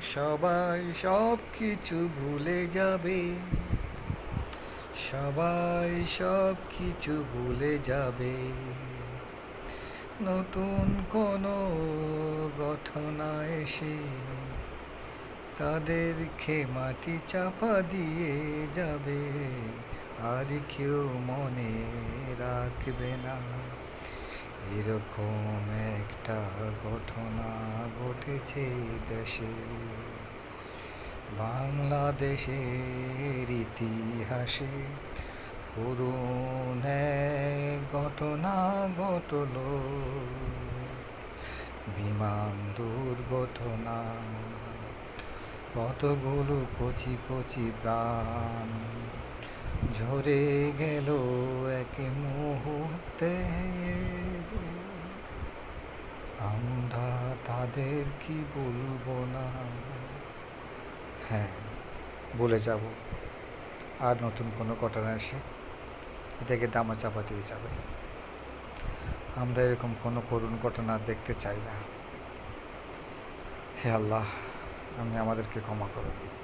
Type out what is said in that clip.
সবাই সব কিছু ভুলে যাবে, সবাই সব কিছু ভুলে যাবে। নতুন কোনো ঘটনা এসে তাদেরকে মাটি চাপা দিয়ে যাবে, আর কেউ মনে রাখবে না এরকম একটা ঘটনা ঘটেছে দেশে। বাংলাদেশের ইতিহাসে করুণ এক ঘটনা ঘটল, বিমান দুর্ঘটনা। কতগুলো কচি কচি প্রাণ ঝরে গেল এক মুহূর্তে। আমরা তাদের কি বলবো না? হ্যাঁ, বলে যাব। আর নতুন কোনো ঘটনা এসে এটাকে দামা চাপা দিয়ে যাবে। আমরা এরকম কোনো করুণ ঘটনা দেখতে চাই না। হে আল্লাহ, আপনি আমাদেরকে ক্ষমা করুন।